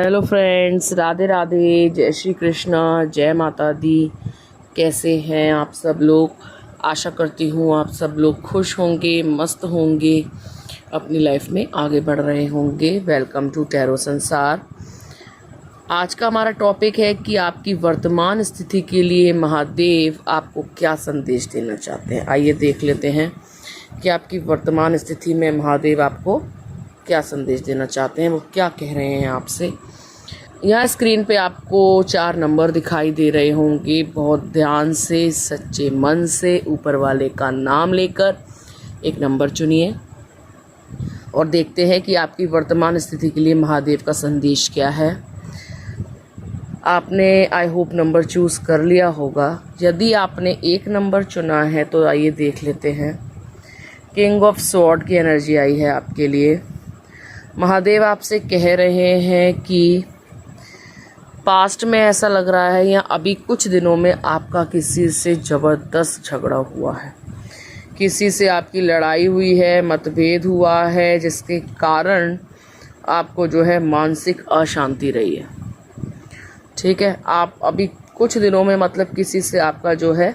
Hello friends, Radhe Radhe, जय श्री कृष्णा, जय माता दी। कैसे हैं आप सब लोग? आशा करती हूँ आप सब लोग खुश होंगे, मस्त होंगे, अपनी लाइफ में आगे बढ़ रहे होंगे। वेलकम टू टैरो संसार। आज का हमारा टॉपिक है कि आपकी वर्तमान स्थिति के लिए महादेव आपको क्या संदेश देना चाहते हैं। आइए देख लेते हैं कि आपकी वर्तमान स्थिति में महादेव आपको क्या संदेश देना चाहते हैं, वो क्या कह रहे हैं आपसे। यहाँ स्क्रीन पे आपको 4 नंबर दिखाई दे रहे होंगे। बहुत ध्यान से, सच्चे मन से ऊपर वाले का नाम लेकर एक नंबर चुनिए और देखते हैं कि आपकी वर्तमान स्थिति के लिए महादेव का संदेश क्या है। आपने आई होप नंबर चूज़ कर लिया होगा। यदि आपने एक नंबर चुना है तो आइए देख लेते हैं। किंग ऑफ स्वॉर्ड की एनर्जी आई है आपके लिए। महादेव आपसे कह रहे हैं कि पास्ट में ऐसा लग रहा है या अभी कुछ दिनों में आपका किसी से ज़बरदस्त झगड़ा हुआ है, किसी से आपकी लड़ाई हुई है, मतभेद हुआ है, जिसके कारण आपको जो है मानसिक अशांति रही है। ठीक है, आप अभी कुछ दिनों में मतलब किसी से आपका जो है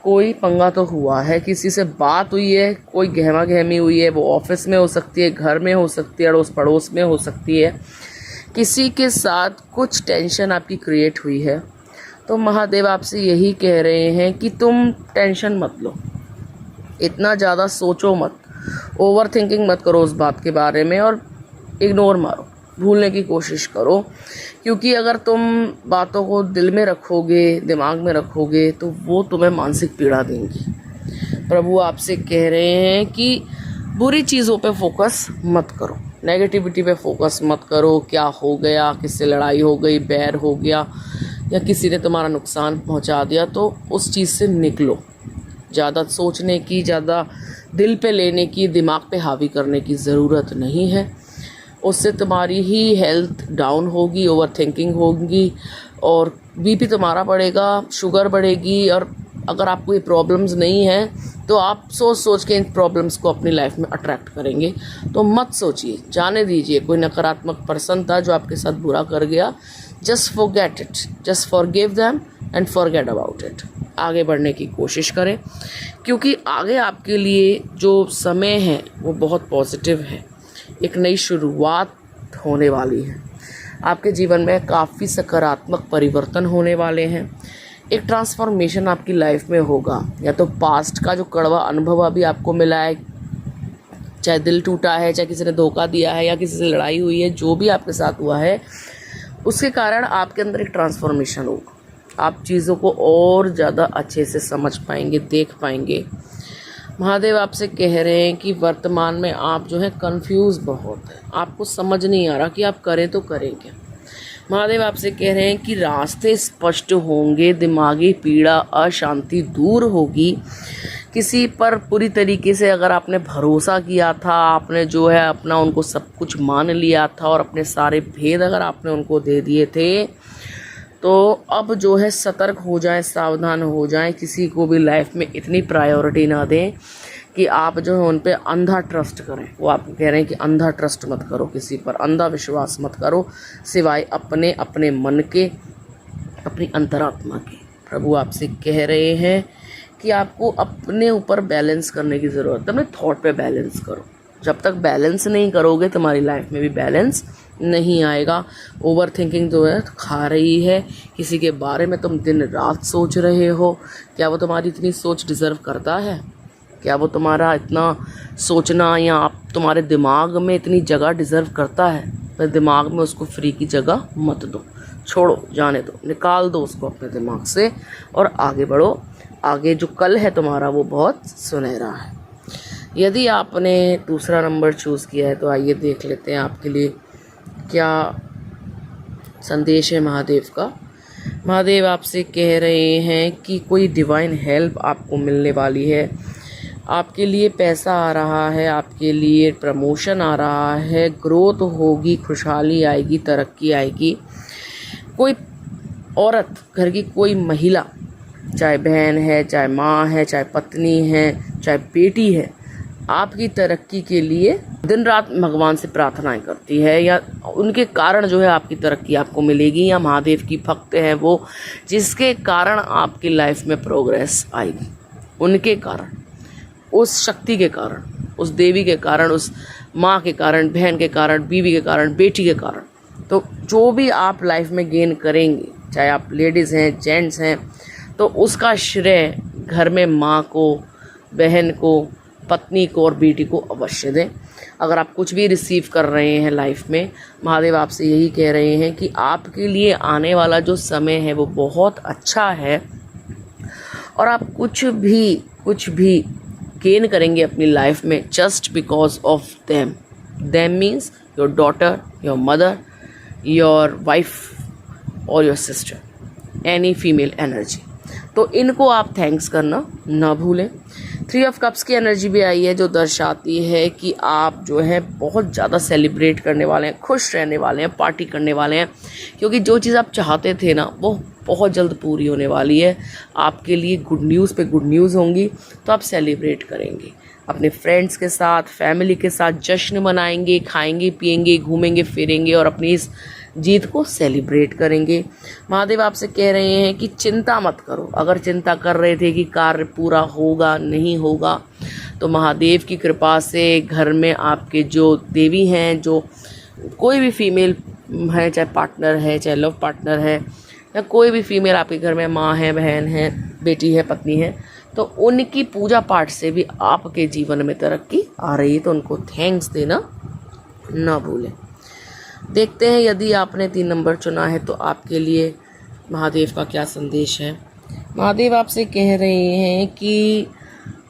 कोई पंगा तो हुआ है, किसी से बात हुई है, कोई गहमा गहमी हुई है। वो ऑफिस में हो सकती है, घर में हो सकती है, अड़ोस पड़ोस में हो सकती है। किसी के साथ कुछ टेंशन आपकी क्रिएट हुई है, तो महादेव आपसे यही कह रहे हैं कि तुम टेंशन मत लो, इतना ज़्यादा सोचो मत, ओवर थिंकिंग मत करो उस बात के बारे में और इग्नोर मारो, भूलने की कोशिश करो। क्योंकि अगर तुम बातों को दिल में रखोगे, दिमाग में रखोगे, तो वो तुम्हें मानसिक पीड़ा देंगी। प्रभु आपसे कह रहे हैं कि बुरी चीज़ों पे फोकस मत करो, नेगेटिविटी पे फोकस मत करो। क्या हो गया, किससे लड़ाई हो गई, बैर हो गया या किसी ने तुम्हारा नुकसान पहुंचा दिया, तो उस चीज़ से निकलो। ज़्यादा सोचने की, ज़्यादा दिल पे लेने की, दिमाग पे हावी करने की ज़रूरत नहीं है। उससे तुम्हारी ही हेल्थ डाउन होगी, ओवर थिंकिंग होगी और बीपी तुम्हारा बढ़ेगा, शुगर बढ़ेगी। और अगर आपको ये प्रॉब्लम्स नहीं है तो आप सोच सोच के इन प्रॉब्लम्स को अपनी लाइफ में अट्रैक्ट करेंगे। तो मत सोचिए, जाने दीजिए। कोई नकारात्मक पर्सन था जो आपके साथ बुरा कर गया, just forget it, just forgive them and forget about it. आगे बढ़ने की कोशिश करें, क्योंकि आगे आपके लिए जो समय है वो बहुत पॉजिटिव है। एक नई शुरुआत होने वाली है, आपके जीवन में काफ़ी सकारात्मक परिवर्तन होने वाले हैं। एक ट्रांसफॉर्मेशन आपकी लाइफ में होगा। या तो पास्ट का जो कड़वा अनुभव अभी आपको मिला है, चाहे दिल टूटा है, चाहे किसी ने धोखा दिया है या किसी से लड़ाई हुई है, जो भी आपके साथ हुआ है, उसके कारण आपके अंदर एक ट्रांसफॉर्मेशन होगा। आप चीज़ों को और ज़्यादा अच्छे से समझ पाएंगे, देख पाएंगे। महादेव आपसे कह रहे हैं कि वर्तमान में आप जो है कंफ्यूज बहुत है, आपको समझ नहीं आ रहा कि आप करें तो करें क्या। महादेव आपसे कह रहे हैं कि रास्ते स्पष्ट होंगे, दिमागी पीड़ा, अशांति दूर होगी। किसी पर पूरी तरीके से अगर आपने भरोसा किया था, आपने जो है अपना उनको सब कुछ मान लिया था और अपने सारे भेद अगर आपने उनको दे दिए थे, तो अब जो है सतर्क हो जाएं, सावधान हो जाएं। किसी को भी लाइफ में इतनी प्रायोरिटी ना दें कि आप जो है उन पे अंधा ट्रस्ट करें। वो आपको कह रहे हैं कि अंधा ट्रस्ट मत करो, किसी पर अंधा विश्वास मत करो, सिवाय अपने अपने मन के, अपनी अंतरात्मा के। प्रभु आपसे कह रहे हैं कि आपको अपने ऊपर बैलेंस करने की ज़रूरत है, अपने थॉट पे बैलेंस करो। जब तक बैलेंस नहीं करोगे तुम्हारी लाइफ में भी बैलेंस नहीं आएगा। ओवर थिंकिंग जो है खा रही है, किसी के बारे में तुम दिन रात सोच रहे हो। क्या वो तुम्हारी इतनी सोच डिज़र्व करता है? क्या वो तुम्हारा इतना सोचना या आप तुम्हारे दिमाग में इतनी जगह डिज़र्व करता है? तो दिमाग में उसको फ्री की जगह मत दो, छोड़ो, जाने दो, निकाल दो उसको अपने दिमाग से और आगे बढ़ो। आगे जो कल है तुम्हारा वो बहुत सुनहरा है। यदि आपने दूसरा नंबर चूज़ किया है तो आइए देख लेते हैं आपके लिए क्या संदेश है महादेव का। महादेव आपसे कह रहे हैं कि कोई डिवाइन हेल्प आपको मिलने वाली है। आपके लिए पैसा आ रहा है, आपके लिए प्रमोशन आ रहा है, ग्रोथ होगी, खुशहाली आएगी, तरक्की आएगी। कोई औरत, घर की कोई महिला, चाहे बहन है, चाहे माँ है, चाहे पत्नी है, चाहे बेटी है, आपकी तरक्की के लिए दिन रात भगवान से प्रार्थनाएं करती है, या उनके कारण जो है आपकी तरक्की आपको मिलेगी, या महादेव की भक्त है वो जिसके कारण आपकी लाइफ में प्रोग्रेस आएगी, उनके कारण, उस शक्ति के कारण, उस देवी के कारण, उस माँ के कारण, बहन के कारण, बीवी के कारण, बेटी के कारण। तो जो भी आप लाइफ में गेन करेंगे, चाहे आप लेडीज़ हैं, जेंट्स हैं, तो उसका श्रेय घर में माँ को, बहन को, पत्नी को और बेटी को अवश्य दें। अगर आप कुछ भी रिसीव कर रहे हैं लाइफ में, महादेव आपसे यही कह रहे हैं कि आपके लिए आने वाला जो समय है वो बहुत अच्छा है, और आप कुछ भी गेन करेंगे अपनी लाइफ में just because of them. Them means your daughter, your mother, your wife और your sister, any female energy. तो इनको आप थैंक्स करना ना भूलें। 3 ऑफ कप्स की एनर्जी भी आई है जो दर्शाती है कि आप जो है बहुत ज़्यादा सेलिब्रेट करने वाले हैं, खुश रहने वाले हैं, पार्टी करने वाले हैं, क्योंकि जो चीज़ आप चाहते थे ना वो बहुत जल्द पूरी होने वाली है। आपके लिए गुड न्यूज़ पे गुड न्यूज़ होंगी, तो आप सेलिब्रेट करेंगे अपने फ्रेंड्स के साथ, फैमिली के साथ, जश्न मनाएंगे, खाएंगे, पिएंगे, घूमेंगे फिरेंगे और अपनी इस जीत को सेलिब्रेट करेंगे। महादेव आपसे कह रहे हैं कि चिंता मत करो। अगर चिंता कर रहे थे कि कार्य पूरा होगा नहीं होगा, तो महादेव की कृपा से घर में आपके जो देवी हैं, जो कोई भी फीमेल है, चाहे पार्टनर है, चाहे लव पार्टनर है, या कोई भी फीमेल आपके घर में माँ है, बहन है, बेटी है, पत्नी है, तो उनकी पूजा पाठ से भी आपके जीवन में तरक्की आ रही है। तो उनको थैंक्स देना ना भूलें। देखते हैं यदि आपने 3 नंबर चुना है तो आपके लिए महादेव का क्या संदेश है। महादेव आपसे कह रहे हैं कि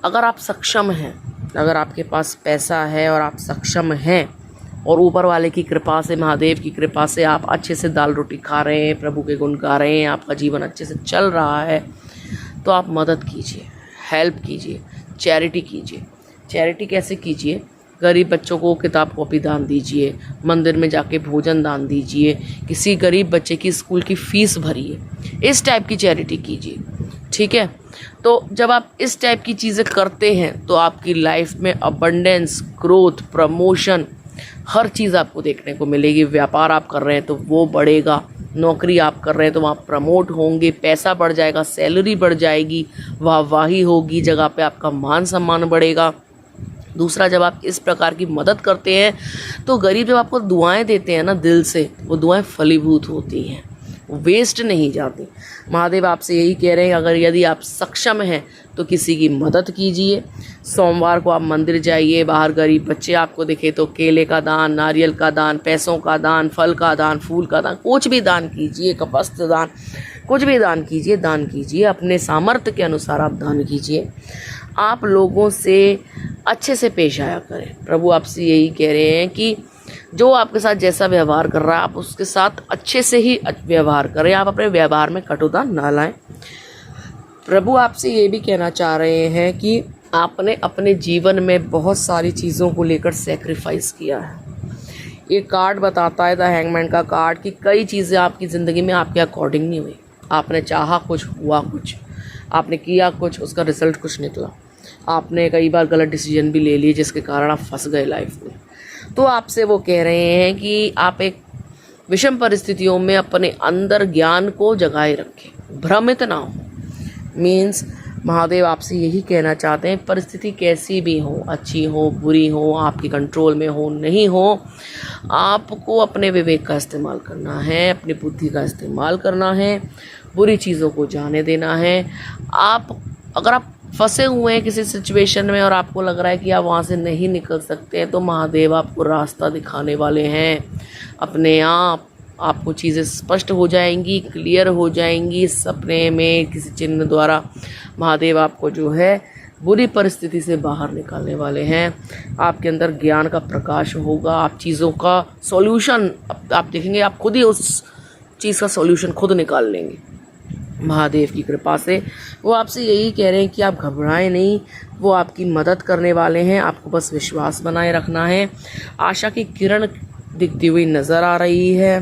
अगर आप सक्षम हैं, अगर आपके पास पैसा है और आप सक्षम हैं, और ऊपर वाले की कृपा से, महादेव की कृपा से आप अच्छे से दाल रोटी खा रहे हैं, प्रभु के गुण गा रहे हैं, आपका जीवन अच्छे से चल रहा है, तो आप मदद कीजिए, हेल्प कीजिए, चैरिटी कीजिए। चैरिटी कैसे कीजिए? गरीब बच्चों को किताब कॉपी दान दीजिए, मंदिर में जाके भोजन दान दीजिए, किसी गरीब बच्चे की स्कूल की फ़ीस भरिए, इस टाइप की चैरिटी कीजिए। ठीक है, तो जब आप इस टाइप की चीज़ें करते हैं तो आपकी लाइफ में अबंडेंस, ग्रोथ, प्रमोशन, हर चीज़ आपको देखने को मिलेगी। व्यापार आप कर रहे हैं तो वो बढ़ेगा, नौकरी आप कर रहे हैं तो वहाँ प्रमोट होंगे, पैसा बढ़ जाएगा, सैलरी बढ़ जाएगी, वाहवाही होगी, जगह पे आपका मान सम्मान बढ़ेगा। दूसरा, जब आप इस प्रकार की मदद करते हैं तो गरीब जब आपको दुआएं देते हैं ना दिल से, वो दुआएं फलीभूत होती हैं, वेस्ट नहीं जाती। महादेव आपसे यही कह रहे हैं, अगर यदि आप सक्षम हैं तो किसी की मदद कीजिए। सोमवार को आप मंदिर जाइए, बाहर गरीब बच्चे आपको दिखे तो केले का दान, नारियल का दान, पैसों का दान, फल का दान, फूल का दान, कुछ भी दान कीजिए, वस्त्र दान, कुछ भी दान कीजिए, दान कीजिए, अपने सामर्थ्य के अनुसार आप दान कीजिए। आप लोगों से अच्छे से पेश आया करें। प्रभु आपसे यही कह रहे हैं कि जो आपके साथ जैसा व्यवहार कर रहा है आप उसके साथ अच्छे से ही व्यवहार करें, आप अपने व्यवहार में कटुता ना लाएं। प्रभु आपसे ये भी कहना चाह रहे हैं कि आपने अपने जीवन में बहुत सारी चीज़ों को लेकर सैक्रिफाइस किया है। ये कार्ड बताता है, द हैंगमैन का कार्ड, कि कई चीज़ें आपकी ज़िंदगी में आपके अकॉर्डिंग नहीं हुई। आपने चाहा कुछ, हुआ कुछ, आपने किया कुछ, उसका रिजल्ट कुछ निकला। आपने कई बार गलत डिसीजन भी ले लिए जिसके कारण आप फंस गए लाइफ में। तो आपसे वो कह रहे हैं कि आप एक विषम परिस्थितियों में अपने अंदर ज्ञान को जगाए रखें, भ्रमित ना हो। मीन्स महादेव आपसे यही कहना चाहते हैं, परिस्थिति कैसी भी हो, अच्छी हो, बुरी हो, आपके कंट्रोल में हो, नहीं हो, आपको अपने विवेक का इस्तेमाल करना है, अपनी बुद्धि का इस्तेमाल करना है, बुरी चीज़ों को जाने देना है। अगर आप फंसे हुए हैं किसी सिचुएशन में और आपको लग रहा है कि आप वहाँ से नहीं निकल सकते हैं, तो महादेव आपको रास्ता दिखाने वाले हैं। अपने आपको चीज़ें स्पष्ट हो जाएंगी, क्लियर हो जाएंगी। सपने में किसी चिन्ह द्वारा महादेव आपको जो है बुरी परिस्थिति से बाहर निकालने वाले हैं। आपके अंदर ज्ञान का प्रकाश होगा, आप चीज़ों का सॉल्यूशन आप देखेंगे, आप खुद ही उस चीज़ का सॉल्यूशन खुद निकाल लेंगे महादेव की कृपा से। वो आपसे यही कह रहे हैं कि आप घबराएं नहीं, वो आपकी मदद करने वाले हैं, आपको बस विश्वास बनाए रखना है। आशा की किरण दिखती हुई नज़र आ रही है।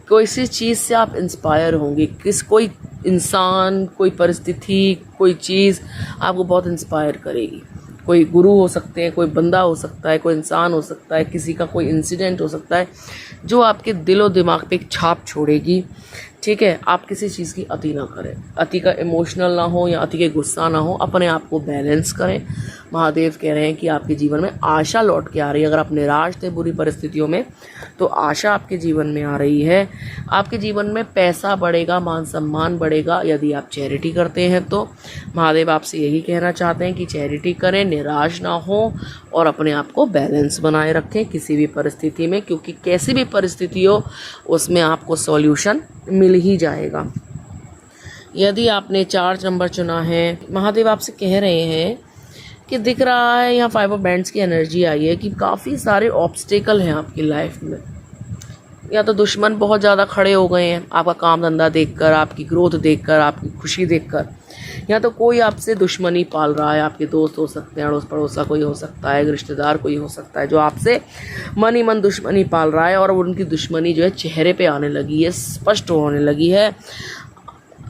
कोई सी चीज़ से आप इंस्पायर होंगे, कोई इंसान, कोई परिस्थिति, कोई चीज़ आपको बहुत इंस्पायर करेगी। कोई गुरु हो सकते हैं, कोई बंदा हो सकता है, कोई इंसान हो सकता है, किसी का कोई इंसिडेंट हो सकता है जो आपके दिलो दिमाग पे एक छाप छोड़ेगी। ठीक है, आप किसी चीज़ की अति ना करें, अति का इमोशनल ना हो या अति के गुस्सा ना हो, अपने आप को बैलेंस करें। महादेव कह रहे हैं कि आपके जीवन में आशा लौट के आ रही है। अगर आप निराश थे बुरी परिस्थितियों में तो आशा आपके जीवन में आ रही है। आपके जीवन में पैसा बढ़ेगा, मान सम्मान बढ़ेगा यदि आप चैरिटी करते हैं तो। महादेव आपसे यही कहना चाहते हैं कि चैरिटी करें, निराश ना हो और अपने आप को बैलेंस बनाए रखें किसी भी परिस्थिति में, क्योंकि कैसी भी परिस्थिति हो उसमें आपको सॉल्यूशन मिल ही जाएगा। यदि आपने 4 नंबर चुना है, महादेव आपसे कह रहे हैं कि दिख रहा है यहाँ 5 ऑफ बैंड्स की एनर्जी आई है कि काफ़ी सारे ऑब्स्टेकल हैं आपकी लाइफ में। या तो दुश्मन बहुत ज़्यादा खड़े हो गए हैं आपका काम धंधा देखकर, आपकी ग्रोथ देखकर, आपकी खुशी देखकर, या तो कोई आपसे दुश्मनी पाल रहा है। आपके दोस्त हो सकते हैं, अड़ोस पड़ोसा कोई हो सकता है, रिश्तेदार कोई हो सकता है जो आपसे मन ही मन दुश्मनी पाल रहा है और उनकी दुश्मनी जो है चेहरे पे आने लगी है, स्पष्ट होने लगी है।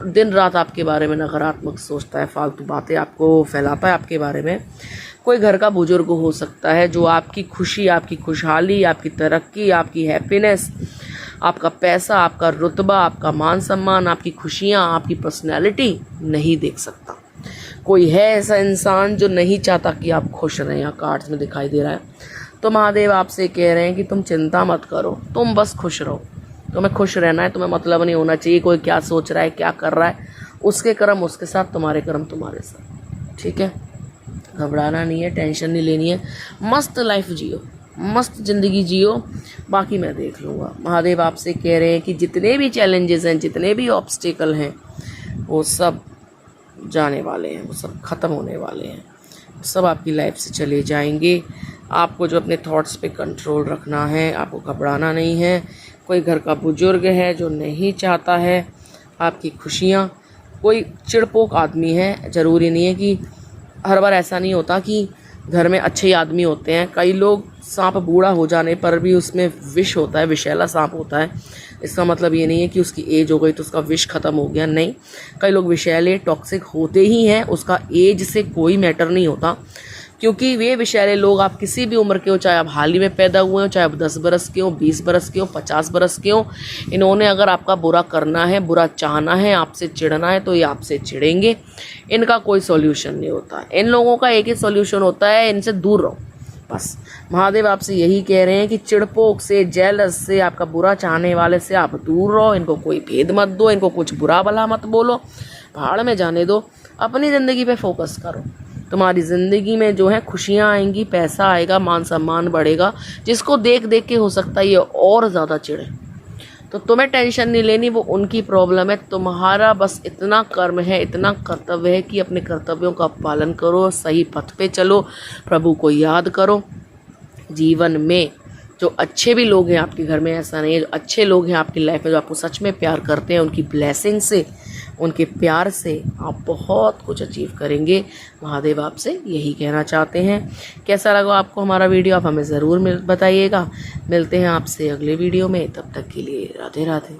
दिन रात आपके बारे में नकारात्मक सोचता है, फालतू बातें आपको फैलाता है आपके बारे में। कोई घर का बुजुर्ग हो सकता है जो आपकी खुशी, आपकी खुशहाली, आपकी तरक्की, आपकी हैप्पीनेस, आपका पैसा, आपका रुतबा, आपका मान सम्मान, आपकी खुशियाँ, आपकी पर्सनैलिटी नहीं देख सकता। कोई है ऐसा इंसान जो नहीं चाहता कि आप खुश रहें, यहाँ कार्ड्स में दिखाई दे रहा है। तो महादेव आपसे कह रहे हैं कि तुम चिंता मत करो, तुम बस खुश रहो। तुम्हें खुश रहना है, तुम्हें मतलब नहीं होना चाहिए कोई क्या सोच रहा है, क्या कर रहा है। उसके कर्म उसके साथ, तुम्हारे कर्म तुम्हारे साथ। ठीक है, घबराना नहीं है, टेंशन नहीं लेनी है, मस्त लाइफ जियो, मस्त ज़िंदगी जियो, बाकी मैं देख लूँगा। महादेव आपसे कह रहे हैं कि जितने भी चैलेंजेस हैं, जितने भी ऑब्स्टिकल हैं, वो सब जाने वाले हैं, वो सब ख़त्म होने वाले हैं, सब आपकी लाइफ से चले जाएंगे। आपको जो अपने थॉट्स पे कंट्रोल रखना है, आपको घबराना नहीं है। कोई घर का बुजुर्ग है जो नहीं चाहता है आपकी खुशियाँ, कोई चिड़पोक आदमी है। ज़रूरी नहीं है कि हर बार ऐसा नहीं होता कि घर में अच्छे ही आदमी होते हैं। कई लोग सांप बूढ़ा हो जाने पर भी उसमें विष होता है, विषैला सांप होता है। इसका मतलब ये नहीं है कि उसकी एज हो गई तो उसका विष खत्म हो गया, नहीं। कई लोग विषैले टॉक्सिक होते ही हैं, उसका एज से कोई मैटर नहीं होता, क्योंकि वे विषैले लोग आप किसी भी उम्र के हो, चाहे आप हाल ही में पैदा हुए हो, चाहे आप 10 बरस के हो, 20 बरस के हो, 50 बरस के हो, इन्होंने अगर आपका बुरा करना है, बुरा चाहना है, आपसे चिढ़ना है तो ये आपसे चिढ़ेंगे। इनका कोई सॉल्यूशन नहीं होता। इन लोगों का एक ही सॉल्यूशन होता है, इनसे दूर रहो बस। महादेव आपसे यही कह रहे हैं कि चिड़पोक से, जेलस से, आपका बुरा चाहने वाले से आप दूर रहो। इनको कोई भेद मत दो, इनको कुछ बुरा भला मत बोलो, भाड़ में जाने दो। अपनी ज़िंदगी पे फोकस करो। तुम्हारी ज़िंदगी में जो है खुशियाँ आएंगी, पैसा आएगा, मान सम्मान बढ़ेगा। जिसको देख देख के हो सकता है ये और ज़्यादा चिढ़े, तो तुम्हें टेंशन नहीं लेनी, वो उनकी प्रॉब्लम है। तुम्हारा बस इतना कर्म है, इतना कर्तव्य है कि अपने कर्तव्यों का पालन करो, सही पथ पे चलो, प्रभु को याद करो। जीवन में जो अच्छे भी लोग हैं आपके घर में, ऐसा नहीं है, जो अच्छे लोग हैं आपकी लाइफ में, जो आपको सच में प्यार करते हैं, उनकी ब्लेसिंग से, उनके प्यार से आप बहुत कुछ अचीव करेंगे। महादेव आपसे यही कहना चाहते हैं। कैसा लगा आपको हमारा वीडियो, आप हमें ज़रूर बताइएगा। मिलते हैं आपसे अगले वीडियो में, तब तक के लिए राधे राधे।